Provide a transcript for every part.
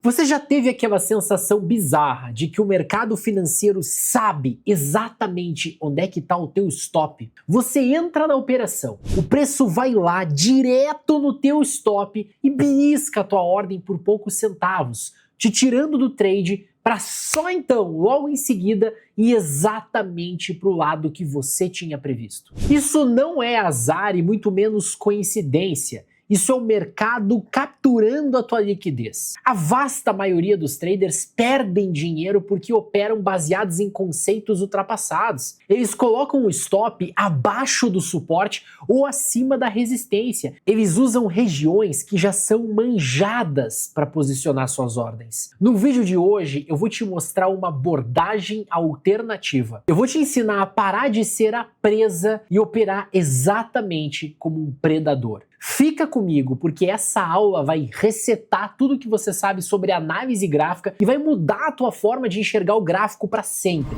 Você já teve aquela sensação bizarra de que o mercado financeiro sabe exatamente onde é que está o teu stop? Você entra na operação, o preço vai lá direto no teu stop e belisca a tua ordem por poucos centavos, te tirando do trade para só então, logo em seguida, ir exatamente para o lado que você tinha previsto. Isso não é azar e muito menos coincidência. Isso é o mercado capturando a tua liquidez. A vasta maioria dos traders perdem dinheiro porque operam baseados em conceitos ultrapassados. Eles colocam o stop abaixo do suporte ou acima da resistência. Eles usam regiões que já são manjadas para posicionar suas ordens. No vídeo de hoje eu vou te mostrar uma abordagem alternativa. Eu vou te ensinar a parar de ser a presa e operar exatamente como um predador. Fica comigo, porque essa aula vai resetar tudo que você sabe sobre análise gráfica e vai mudar a tua forma de enxergar o gráfico para sempre.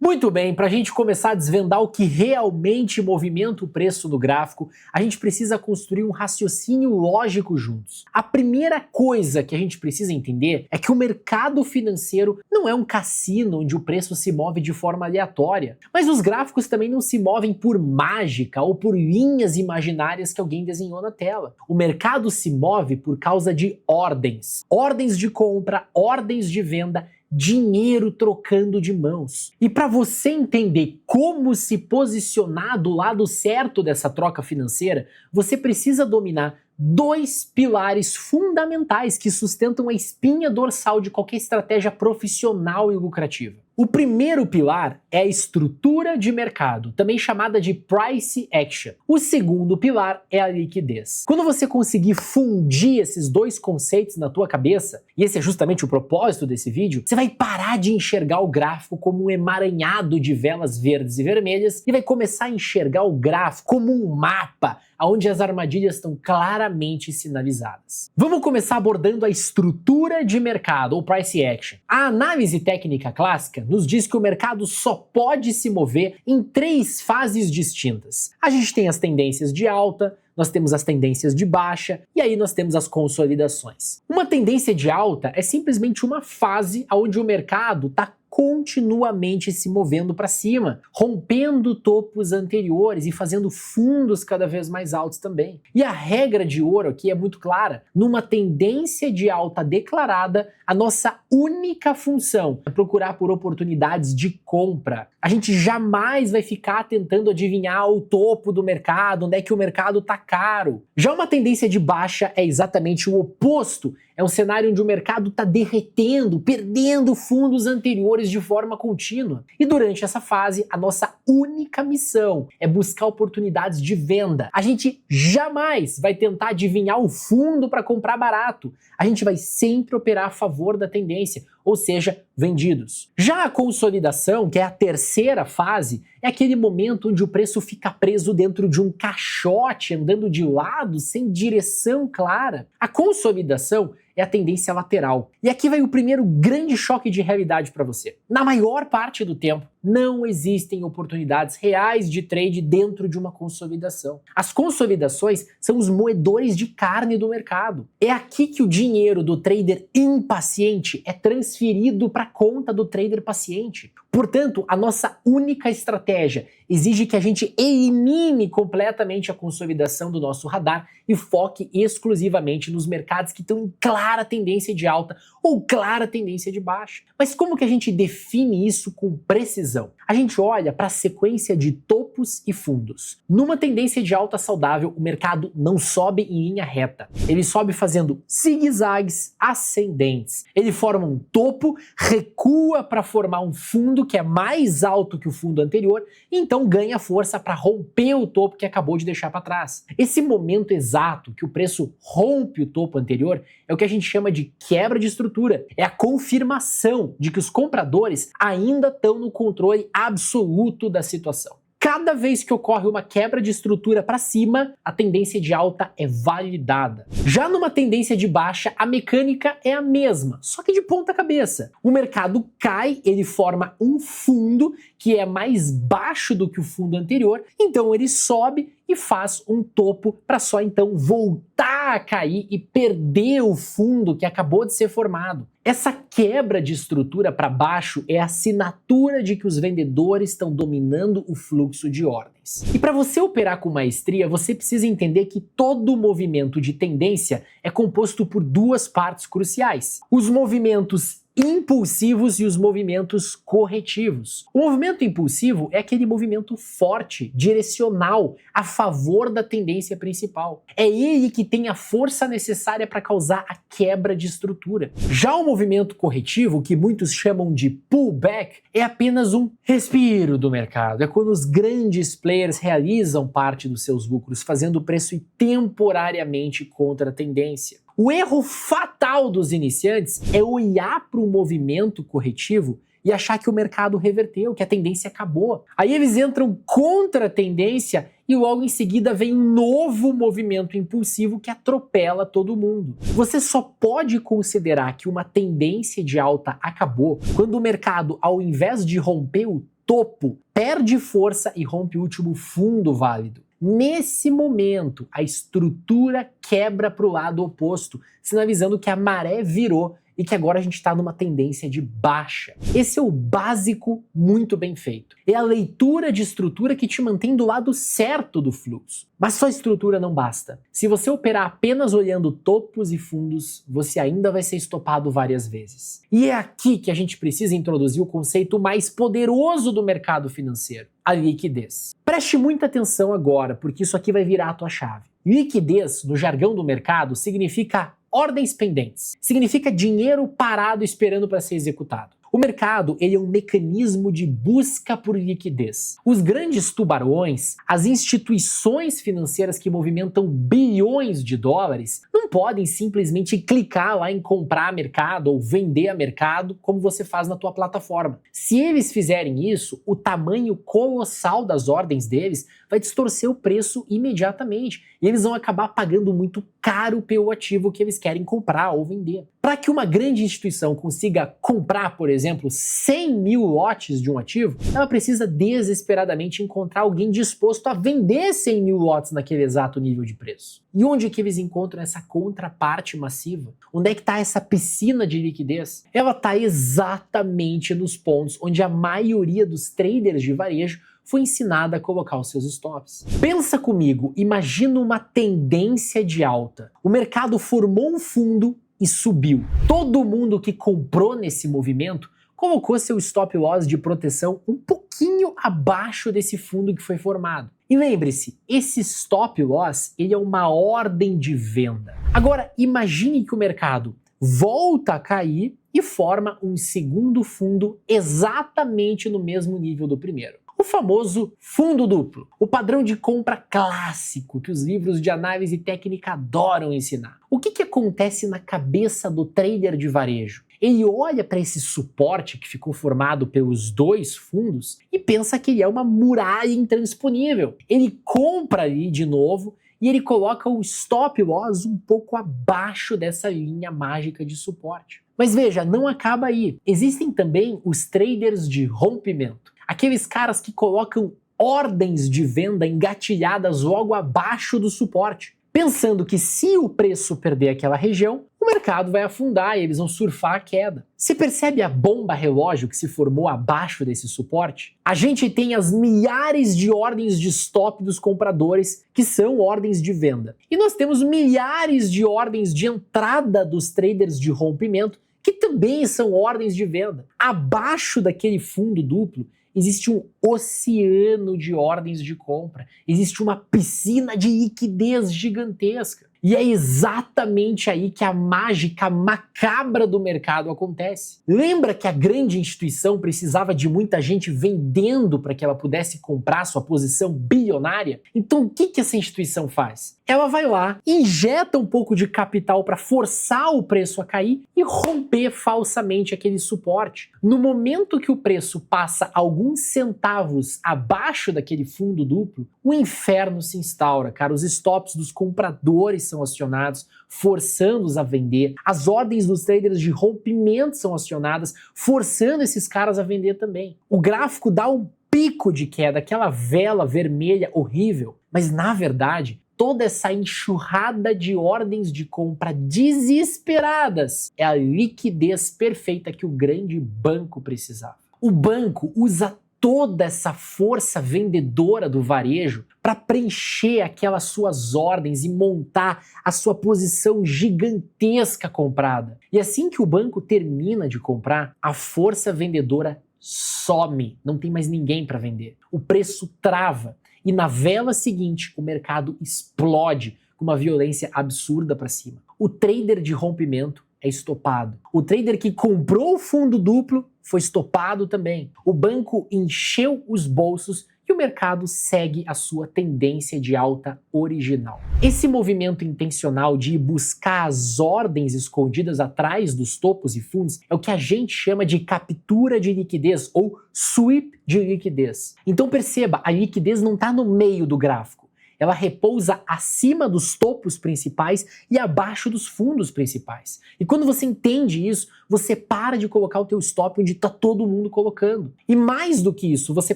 Muito bem, para a gente começar a desvendar o que realmente movimenta o preço do gráfico, a gente precisa construir um raciocínio lógico juntos. A primeira coisa que a gente precisa entender é que o mercado financeiro não é um cassino onde o preço se move de forma aleatória, mas os gráficos também não se movem por mágica ou por linhas imaginárias que alguém desenhou na tela. O mercado se move por causa de ordens. Ordens de compra, ordens de venda, dinheiro trocando de mãos. E para você entender como se posicionar do lado certo dessa troca financeira, você precisa dominar dois pilares fundamentais que sustentam a espinha dorsal de qualquer estratégia profissional e lucrativa. O primeiro pilar é a estrutura de mercado, também chamada de price action. O segundo pilar é a liquidez. Quando você conseguir fundir esses dois conceitos na tua cabeça, e esse é justamente o propósito desse vídeo, você vai parar de enxergar o gráfico como um emaranhado de velas verdes e vermelhas e vai começar a enxergar o gráfico como um mapa onde as armadilhas estão claramente sinalizadas. Vamos começar abordando a estrutura de mercado, ou price action. A análise técnica clássica nos diz que o mercado só pode se mover em três fases distintas. A gente tem as tendências de alta, nós temos as tendências de baixa e aí nós temos as consolidações. Uma tendência de alta é simplesmente uma fase onde o mercado está continuamente se movendo para cima, rompendo topos anteriores e fazendo fundos cada vez mais altos também. E a regra de ouro aqui é muito clara. Numa tendência de alta declarada, a nossa única função é procurar por oportunidades de compra. A gente jamais vai ficar tentando adivinhar o topo do mercado, onde é que o mercado está caro. Já uma tendência de baixa é exatamente o oposto. É um cenário onde o mercado está derretendo, perdendo fundos anteriores de forma contínua. E durante essa fase, a nossa única missão é buscar oportunidades de venda. A gente jamais vai tentar adivinhar o fundo para comprar barato. A gente vai sempre operar a favor da tendência, ou seja, vendidos. Já a consolidação, que é a terceira fase, é aquele momento onde o preço fica preso dentro de um caixote, andando de lado, sem direção clara. A consolidação é a tendência lateral. E aqui vai o primeiro grande choque de realidade para você. Na maior parte do tempo, não existem oportunidades reais de trade dentro de uma consolidação. As consolidações são os moedores de carne do mercado. É aqui que o dinheiro do trader impaciente é transferido para a conta do trader paciente. Portanto, a nossa única estratégia exige que a gente elimine completamente a consolidação do nosso radar e foque exclusivamente nos mercados que estão em clara tendência de alta ou clara tendência de baixa. Mas como que a gente define isso com precisão? A gente olha para a sequência de topos e fundos. Numa tendência de alta saudável, o mercado não sobe em linha reta. Ele sobe fazendo zigue-zagues ascendentes. Ele forma um topo, recua para formar um fundo que é mais alto que o fundo anterior e então ganha força para romper o topo que acabou de deixar para trás. Esse momento exato que o preço rompe o topo anterior é o que a gente chama de quebra de estrutura. É a confirmação de que os compradores ainda estão no controle absoluto da situação. Cada vez que ocorre uma quebra de estrutura para cima, a tendência de alta é validada. Já numa tendência de baixa, a mecânica é a mesma, só que de ponta cabeça. O mercado cai, ele forma um fundo que é mais baixo do que o fundo anterior, então ele sobe e faz um topo para só então voltar a cair e perder o fundo que acabou de ser formado. Essa quebra de estrutura para baixo é a assinatura de que os vendedores estão dominando o fluxo de ordens. E para você operar com maestria, você precisa entender que todo movimento de tendência é composto por duas partes cruciais: os movimentos impulsivos e os movimentos corretivos. O movimento impulsivo é aquele movimento forte, direcional, a favor da tendência principal. É ele que tem a força necessária para causar a quebra de estrutura. Já o movimento corretivo, que muitos chamam de pullback, é apenas um respiro do mercado. É quando os grandes players realizam parte dos seus lucros, fazendo o preço ir temporariamente contra a tendência. O erro fatal dos iniciantes é olhar para o movimento corretivo e achar que o mercado reverteu, que a tendência acabou. Aí eles entram contra a tendência e logo em seguida vem um novo movimento impulsivo que atropela todo mundo. Você só pode considerar que uma tendência de alta acabou quando o mercado, ao invés de romper o topo, perde força e rompe o último fundo válido. Nesse momento, a estrutura quebra para o lado oposto, sinalizando que a maré virou e que agora a gente está numa tendência de baixa. Esse é o básico muito bem feito. É a leitura de estrutura que te mantém do lado certo do fluxo. Mas só estrutura não basta. Se você operar apenas olhando topos e fundos, você ainda vai ser estopado várias vezes. E é aqui que a gente precisa introduzir o conceito mais poderoso do mercado financeiro: a liquidez. Preste muita atenção agora, porque isso aqui vai virar a tua chave. Liquidez, no jargão do mercado, significa ordens pendentes. Significa dinheiro parado esperando para ser executado. O mercado, ele é um mecanismo de busca por liquidez. Os grandes tubarões, as instituições financeiras que movimentam bilhões de dólares, não podem simplesmente clicar lá em comprar mercado ou vender a mercado como você faz na tua plataforma. Se eles fizerem isso, o tamanho colossal das ordens deles vai distorcer o preço imediatamente e eles vão acabar pagando muito caro pelo ativo que eles querem comprar ou vender. Para que uma grande instituição consiga comprar, por exemplo, 100 mil lotes de um ativo, ela precisa desesperadamente encontrar alguém disposto a vender 100 mil lotes naquele exato nível de preço. E onde é que eles encontram essa contraparte massiva? Onde é que está essa piscina de liquidez? Ela está exatamente nos pontos onde a maioria dos traders de varejo foi ensinada a colocar os seus stops. Pensa comigo, imagina uma tendência de alta. O mercado formou um fundo e subiu. Todo mundo que comprou nesse movimento colocou seu stop loss de proteção um pouquinho abaixo desse fundo que foi formado. E lembre-se, esse stop loss, ele é uma ordem de venda. Agora, imagine que o mercado volta a cair e forma um segundo fundo exatamente no mesmo nível do primeiro. O famoso fundo duplo, o padrão de compra clássico que os livros de análise técnica adoram ensinar. O que acontece na cabeça do trader de varejo? Ele olha para esse suporte que ficou formado pelos dois fundos e pensa que ele é uma muralha intransponível. Ele compra ali de novo e ele coloca o stop loss um pouco abaixo dessa linha mágica de suporte. Mas veja, não acaba aí. Existem também os traders de rompimento. Aqueles caras que colocam ordens de venda engatilhadas logo abaixo do suporte, pensando que se o preço perder aquela região, o mercado vai afundar e eles vão surfar a queda. Você percebe a bomba relógio que se formou abaixo desse suporte? A gente tem as milhares de ordens de stop dos compradores, que são ordens de venda. E nós temos milhares de ordens de entrada dos traders de rompimento, que também são ordens de venda. Abaixo daquele fundo duplo, existe um oceano de ordens de compra, existe uma piscina de liquidez gigantesca. E é exatamente aí que a mágica macabra do mercado acontece. Lembra que a grande instituição precisava de muita gente vendendo para que ela pudesse comprar sua posição bilionária? Então o que essa instituição faz? Ela vai lá, injeta um pouco de capital para forçar o preço a cair e romper falsamente aquele suporte. No momento que o preço passa alguns centavos centavos abaixo daquele fundo duplo, o inferno se instaura, cara. Os stops dos compradores são acionados, forçando-os a vender. As ordens dos traders de rompimento são acionadas, forçando esses caras a vender também. O gráfico dá um pico de queda, aquela vela vermelha horrível, mas na verdade, toda essa enxurrada de ordens de compra desesperadas é a liquidez perfeita que o grande banco precisava. O banco usa toda essa força vendedora do varejo para preencher aquelas suas ordens e montar a sua posição gigantesca comprada. E assim que o banco termina de comprar, a força vendedora some, não tem mais ninguém para vender. O preço trava e na vela seguinte o mercado explode com uma violência absurda para cima. O trader de rompimento é estopado. O trader que comprou o fundo duplo foi estopado também. O banco encheu os bolsos e o mercado segue a sua tendência de alta original. Esse movimento intencional de ir buscar as ordens escondidas atrás dos topos e fundos é o que a gente chama de captura de liquidez ou sweep de liquidez. Então perceba, a liquidez não está no meio do gráfico. Ela repousa acima dos topos principais e abaixo dos fundos principais. E quando você entende isso, você para de colocar o teu stop onde está todo mundo colocando. E mais do que isso, você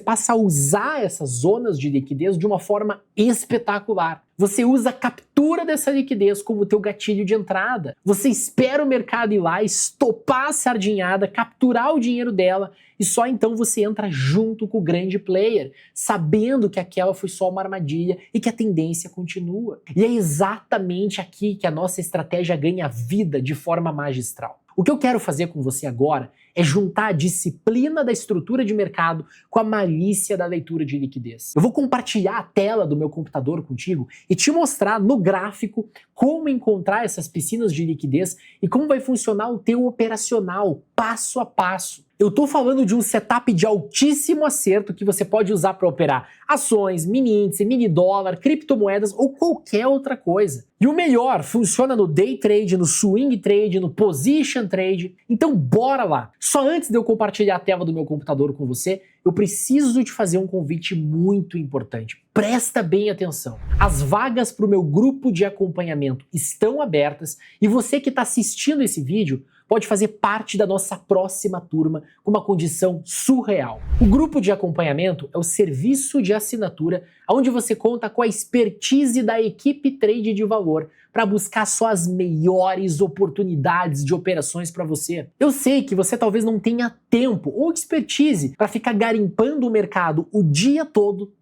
passa a usar essas zonas de liquidez de uma forma espetacular. Você usa a captura dessa liquidez como teu gatilho de entrada. Você espera o mercado ir lá, estopar a sardinhada, capturar o dinheiro dela e só então você entra junto com o grande player, sabendo que aquela foi só uma armadilha e que a tendência continua. E é exatamente aqui que a nossa estratégia ganha vida de forma magistral. O que eu quero fazer com você agora é juntar a disciplina da estrutura de mercado com a malícia da leitura de liquidez. Eu vou compartilhar a tela do meu computador contigo e te mostrar no gráfico como encontrar essas piscinas de liquidez e como vai funcionar o teu operacional, passo a passo. Eu estou falando de um setup de altíssimo acerto que você pode usar para operar ações, mini índice, mini dólar, criptomoedas ou qualquer outra coisa. E o melhor, funciona no day trade, no swing trade, no position trade. Então bora lá! Só antes de eu compartilhar a tela do meu computador com você, eu preciso te fazer um convite muito importante. Presta bem atenção. As vagas para o meu grupo de acompanhamento estão abertas e você que está assistindo esse vídeo pode fazer parte da nossa próxima turma com uma condição surreal. O grupo de acompanhamento é o serviço de assinatura onde você conta com a expertise da equipe Trade de Valor para buscar só as melhores oportunidades de operações para você. Eu sei que você talvez não tenha tempo ou expertise para ficar garimpando o mercado o dia todo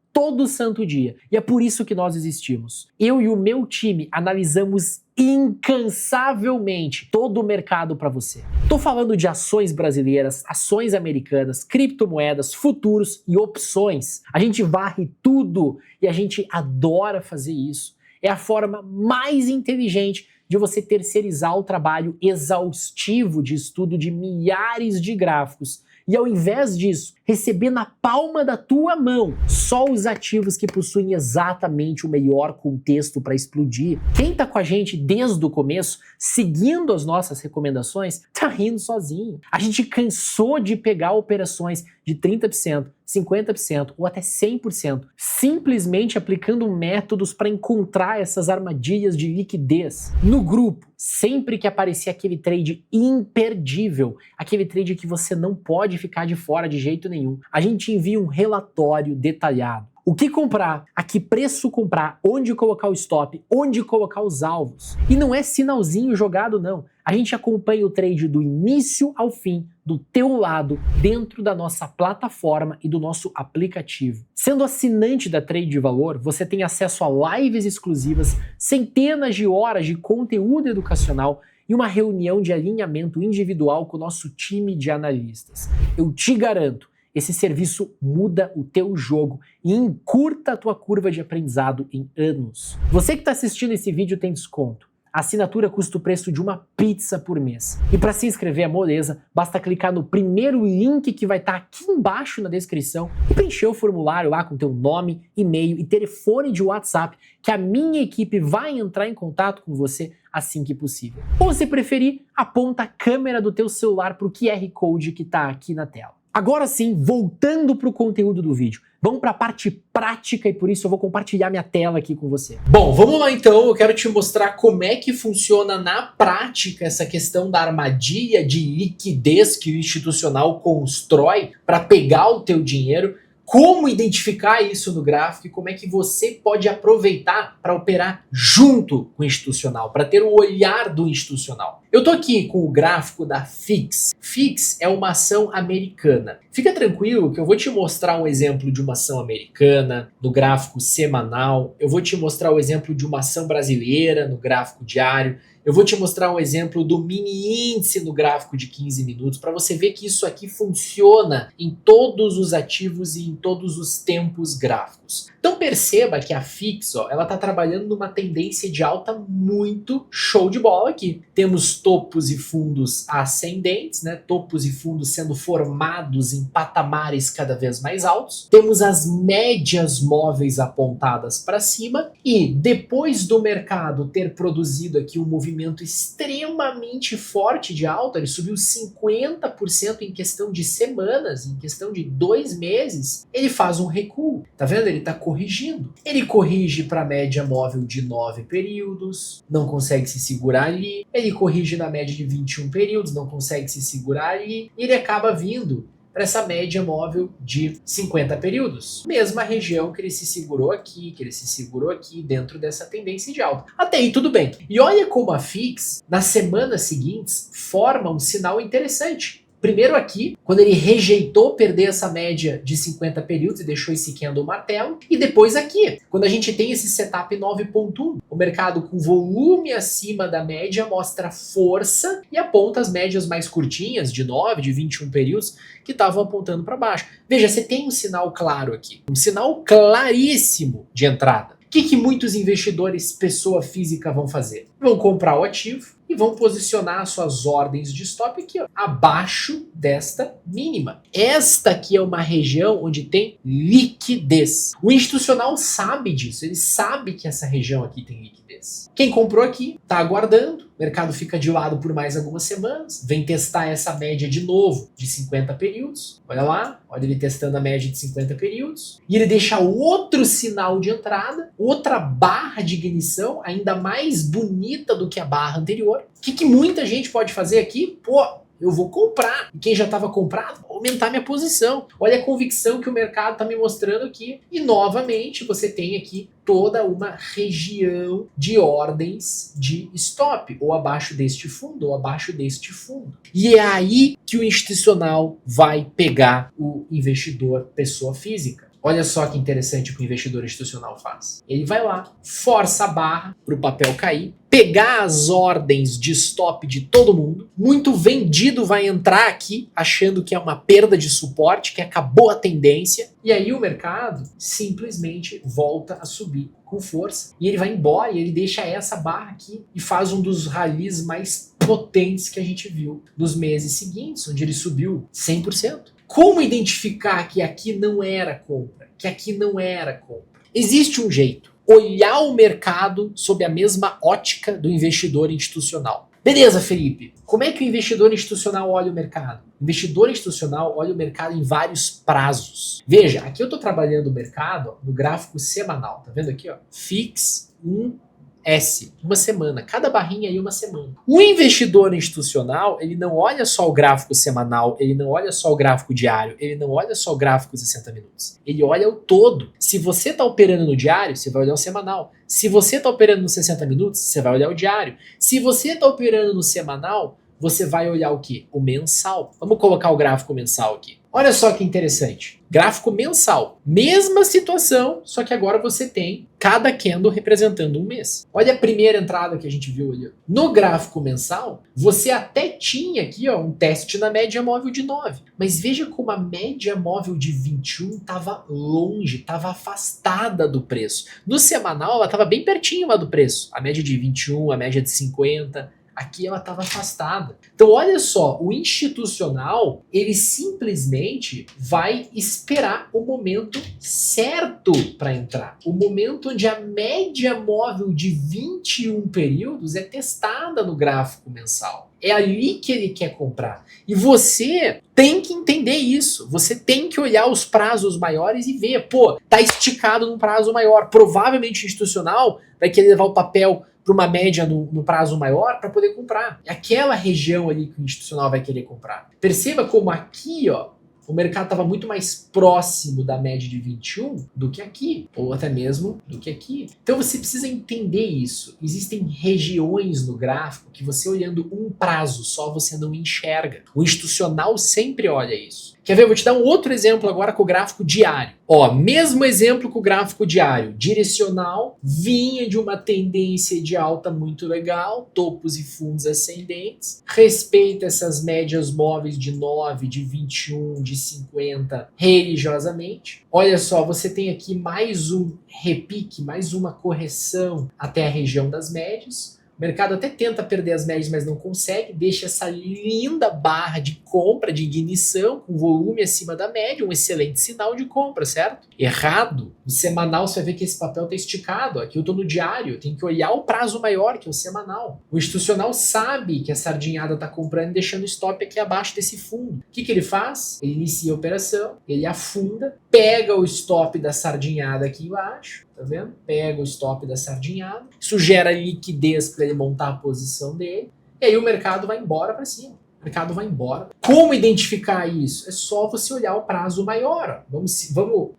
santo dia. E é por isso que nós existimos. Eu e o meu time analisamos incansavelmente todo o mercado para você. Tô falando de ações brasileiras, ações americanas, criptomoedas, futuros e opções. A gente varre tudo e a gente adora fazer isso. É a forma mais inteligente de você terceirizar o trabalho exaustivo de estudo de milhares de gráficos e, ao invés disso, receber na palma da tua mão só os ativos que possuem exatamente o melhor contexto para explodir. Quem tá com a gente desde o começo, seguindo as nossas recomendações, tá rindo sozinho. A gente cansou de pegar operações de 30%, 50% ou até 100%, simplesmente aplicando métodos para encontrar essas armadilhas de liquidez. No grupo, sempre que aparecer aquele trade imperdível, aquele trade que você não pode ficar de fora de jeito nenhum, a gente envia um relatório detalhado. O que comprar, a que preço comprar, onde colocar o stop, onde colocar os alvos. E não é sinalzinho jogado não. A gente acompanha o trade do início ao fim, do teu lado, dentro da nossa plataforma e do nosso aplicativo. Sendo assinante da Trade de Valor, você tem acesso a lives exclusivas, centenas de horas de conteúdo educacional e uma reunião de alinhamento individual com o nosso time de analistas. Eu te garanto, esse serviço muda o teu jogo e encurta a tua curva de aprendizado em anos. Você que está assistindo esse vídeo tem desconto. A assinatura custa o preço de uma pizza por mês. E para se inscrever é moleza, basta clicar no primeiro link que vai estar aqui embaixo na descrição e preencher o formulário lá com teu nome, e-mail e telefone de WhatsApp que a minha equipe vai entrar em contato com você assim que possível. Ou se preferir, aponta a câmera do teu celular para o QR Code que está aqui na tela. Agora sim, voltando para o conteúdo do vídeo, vamos para a parte prática e por isso eu vou compartilhar minha tela aqui com você. Bom, vamos lá então, eu quero te mostrar como é que funciona na prática essa questão da armadilha de liquidez que o institucional constrói para pegar o teu dinheiro. Como identificar isso no gráfico e como é que você pode aproveitar para operar junto com o institucional, para ter o olhar do institucional. Eu estou aqui com o gráfico da FIX. FIX é uma ação americana. Fica tranquilo que eu vou te mostrar um exemplo de uma ação americana no gráfico semanal. Eu vou te mostrar o exemplo de uma ação brasileira no gráfico diário. Eu vou te mostrar um exemplo do mini índice no gráfico de 15 minutos para você ver que isso aqui funciona em todos os ativos e em todos os tempos gráficos. Então perceba que a FIX, ela está trabalhando numa tendência de alta muito show de bola aqui. Temos topos e fundos ascendentes, né? Topos e fundos sendo formados em patamares cada vez mais altos. Temos as médias móveis apontadas para cima e depois do mercado ter produzido aqui um movimento extremamente forte de alta, ele subiu 50% em questão de semanas, em questão de 2 meses, ele faz um recuo. Tá vendo? Ele está corrigindo. Ele corrige para a média móvel de 9 períodos, não consegue se segurar ali. Ele corrige na média de 21 períodos, não consegue se segurar ali. E ele acaba vindo para essa média móvel de 50 períodos. Mesma região que ele se segurou aqui, dentro dessa tendência de alta. Até aí tudo bem. E olha como a FIX, nas semanas seguintes, forma um sinal interessante. Primeiro aqui, quando ele rejeitou perder essa média de 50 períodos e deixou esse candle martelo. E depois aqui, quando a gente tem esse setup 9.1, o mercado com volume acima da média mostra força e aponta as médias mais curtinhas, de 9, de 21 períodos, que estavam apontando para baixo. Veja, você tem um sinal claro aqui, um sinal claríssimo de entrada. O que muitos investidores, pessoa física, vão fazer? Vão comprar o ativo e vão posicionar suas ordens de stop aqui, abaixo desta mínima. Esta aqui é uma região onde tem liquidez. O institucional sabe disso, ele sabe que essa região aqui tem liquidez. Quem comprou aqui está aguardando, o mercado fica de lado por mais algumas semanas, vem testar essa média de novo de 50 períodos. Olha lá, olha ele testando a média de 50 períodos. E ele deixa outro sinal de entrada, outra barra de ignição, ainda mais bonita do que a barra anterior. O que muita gente pode fazer aqui? Eu vou comprar. E quem já estava comprado, vou aumentar minha posição. Olha a convicção que o mercado está me mostrando aqui. E novamente você tem aqui toda uma região de ordens de stop, ou abaixo deste fundo, ou abaixo deste fundo. E é aí que o institucional vai pegar o investidor pessoa física. Olha só que interessante que o investidor institucional faz. Ele vai lá, força a barra para o papel cair, pegar as ordens de stop de todo mundo. Muito vendido vai entrar aqui achando que é uma perda de suporte, que acabou a tendência. E aí o mercado simplesmente volta a subir com força. E ele vai embora e ele deixa essa barra aqui e faz um dos rallies mais potentes que a gente viu nos meses seguintes, onde ele subiu 100%. Como identificar que aqui não era compra? Que aqui não era compra? Existe um jeito. Olhar o mercado sob a mesma ótica do investidor institucional. Beleza, Felipe. Como é que o investidor institucional olha o mercado? O investidor institucional olha o mercado em vários prazos. Veja, aqui eu estou trabalhando o mercado no gráfico semanal. Tá vendo aqui? FIX 1S, uma semana, cada barrinha aí uma semana. O investidor institucional, ele não olha só o gráfico semanal, ele não olha só o gráfico diário, ele não olha só o gráfico 60 minutos. Ele olha o todo. Se você está operando no diário, você vai olhar o semanal. Se você está operando nos 60 minutos, você vai olhar o diário. Se você está operando no semanal, você vai olhar o quê? O mensal. Vamos colocar o gráfico mensal aqui. Olha só que interessante. Gráfico mensal. Mesma situação, só que agora você tem cada candle representando um mês. Olha a primeira entrada que a gente viu ali. No gráfico mensal, você até tinha aqui um teste na média móvel de 9. Mas veja como a média móvel de 21 estava longe, estava afastada do preço. No semanal, ela estava bem pertinho lá do preço. A média de 21, a média de 50... Aqui ela estava afastada. Então olha só, o institucional, ele simplesmente vai esperar o momento certo para entrar. O momento onde a média móvel de 21 períodos é testada no gráfico mensal. É ali que ele quer comprar. E você tem que entender isso. Você tem que olhar os prazos maiores e ver, pô, tá esticado num prazo maior. Provavelmente o institucional vai querer levar o papel para uma média no prazo maior para poder comprar. É aquela região ali que o institucional vai querer comprar. Perceba como aqui, ó, o mercado estava muito mais próximo da média de 21 do que aqui, ou até mesmo do que aqui. Então você precisa entender isso. Existem regiões no gráfico que você olhando um prazo só você não enxerga. O institucional sempre olha isso. Quer ver? Eu vou te dar um outro exemplo agora com o gráfico diário. Ó, mesmo exemplo com o gráfico diário. Direcional, vinha de uma tendência de alta muito legal, topos e fundos ascendentes. Respeita essas médias móveis de 9, de 21, de 50 religiosamente. Olha só, você tem aqui mais um repique, mais uma correção até a região das médias. O mercado até tenta perder as médias, mas não consegue. Deixa essa linda barra de compra, de ignição, com volume acima da média, um excelente sinal de compra, certo? Errado. No semanal você vai ver que esse papel está esticado. Aqui eu estou no diário, tem que olhar o prazo maior, que é o semanal. O institucional sabe que a sardinhada está comprando e deixando o stop aqui abaixo desse fundo. O que ele faz? Ele inicia a operação, ele afunda, pega o stop da sardinhada aqui embaixo, tá vendo? Pega o stop da sardinhada, isso gera liquidez para ele montar a posição dele, e aí o mercado vai embora para cima. O mercado vai embora. Como identificar isso? É só você olhar o prazo maior. Vamos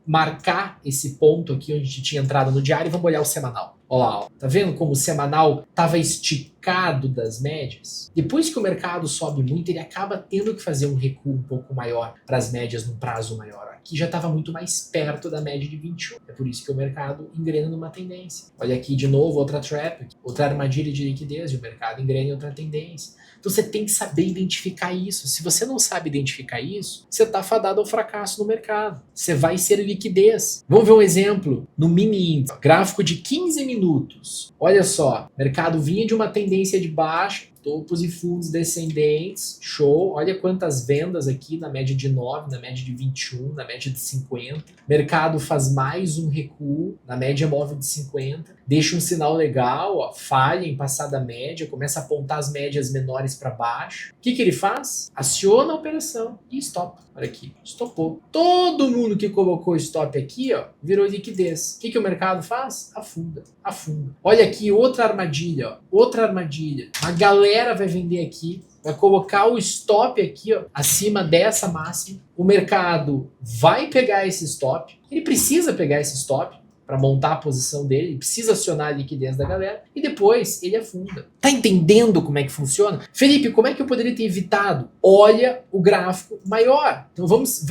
marcar esse ponto aqui onde a gente tinha entrado no diário e vamos olhar o semanal. Olha lá, ó. Tá vendo como o semanal estava esticado das médias? Depois que o mercado sobe muito, ele acaba tendo que fazer um recuo um pouco maior para as médias num prazo maior. Aqui já estava muito mais perto da média de 21. É por isso que o mercado engrena numa tendência. Olha aqui de novo outra trap, outra armadilha de liquidez e o mercado engrena em outra tendência. Então você tem que saber identificar isso. Se você não sabe identificar isso, você está fadado ao fracasso no mercado. Você vai ser liquidez. Vamos ver um exemplo no mini índice. Gráfico de 15 minutos. Olha só, o mercado vinha de uma tendência de baixa, topos e fundos descendentes, show. Olha quantas vendas aqui na média de 9, na média de 21, na média de 50. Mercado faz mais um recuo na média móvel de 50. Deixa um sinal legal, ó, falha em passar da média, começa a apontar as médias menores para baixo. O que ele faz? Aciona a operação e stop. Olha aqui, estopou. Todo mundo que colocou stop aqui, ó, virou liquidez. O que o mercado faz? Afunda, afunda. Olha aqui, outra armadilha, ó, outra armadilha. A galera vai vender aqui, vai colocar o stop aqui, ó, acima dessa máxima. O mercado vai pegar esse stop. Ele precisa pegar esse stop para montar a posição dele, ele precisa acionar a liquidez da galera e depois ele afunda. Tá entendendo como é que funciona? Felipe, como é que eu poderia ter evitado? Olha o gráfico maior. Então vamos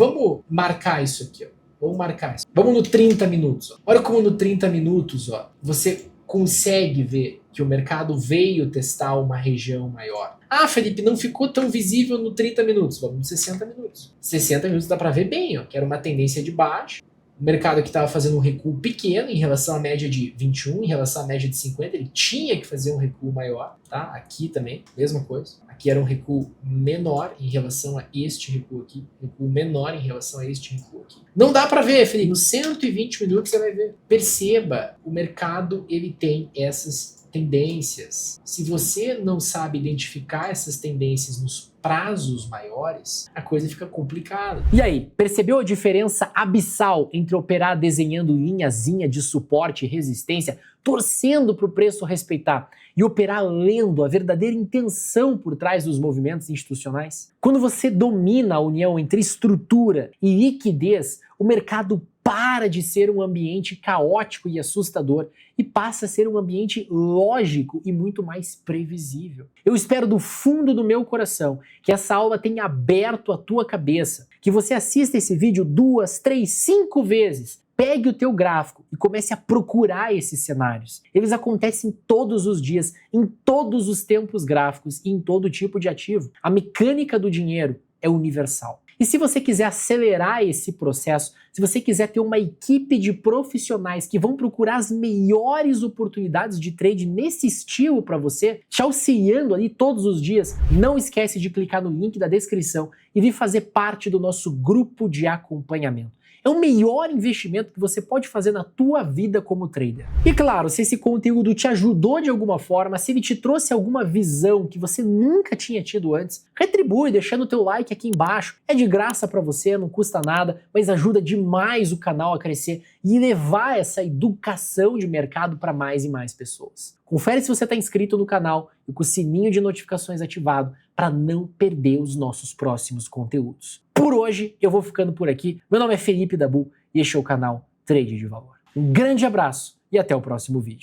marcar isso aqui, ó. Vamos marcar isso. Vamos no 30 minutos. Ó. Olha como no 30 minutos, ó, você consegue ver que o mercado veio testar uma região maior. Ah, Felipe, não ficou tão visível no 30 minutos. Vamos no 60 minutos. 60 minutos dá para ver bem, ó, que era uma tendência de baixa. O mercado aqui estava fazendo um recuo pequeno em relação à média de 21, em relação à média de 50, ele tinha que fazer um recuo maior, tá? Aqui também, mesma coisa. Aqui era um recuo menor em relação a este recuo aqui, recuo menor em relação a este recuo aqui. Não dá para ver, Felipe, nos 120 minutos você vai ver. Perceba, o mercado ele tem essas tendências. Se você não sabe identificar essas tendências nos prazos maiores, a coisa fica complicada. E aí, percebeu a diferença abissal entre operar desenhando linhazinha de suporte e resistência, torcendo para o preço respeitar, e operar lendo a verdadeira intenção por trás dos movimentos institucionais? Quando você domina a união entre estrutura e liquidez, o mercado para de ser um ambiente caótico e assustador e passa a ser um ambiente lógico e muito mais previsível. Eu espero do fundo do meu coração que essa aula tenha aberto a tua cabeça, que você assista esse vídeo 2, 3, 5 vezes, pegue o teu gráfico e comece a procurar esses cenários. Eles acontecem todos os dias, em todos os tempos gráficos e em todo tipo de ativo. A mecânica do dinheiro é universal. E se você quiser acelerar esse processo, se você quiser ter uma equipe de profissionais que vão procurar as melhores oportunidades de trade nesse estilo para você, te auxiliando ali todos os dias, não esquece de clicar no link da descrição e vir fazer parte do nosso grupo de acompanhamento. É o melhor investimento que você pode fazer na tua vida como trader. E claro, se esse conteúdo te ajudou de alguma forma, se ele te trouxe alguma visão que você nunca tinha tido antes, retribui deixando o teu like aqui embaixo. É de graça para você, não custa nada, mas ajuda demais o canal a crescer e levar essa educação de mercado para mais e mais pessoas. Confere se você está inscrito no canal e com o sininho de notificações ativado para não perder os nossos próximos conteúdos. Por hoje, eu vou ficando por aqui. Meu nome é Felipe Dabu e este é o canal Trade de Valor. Um grande abraço e até o próximo vídeo.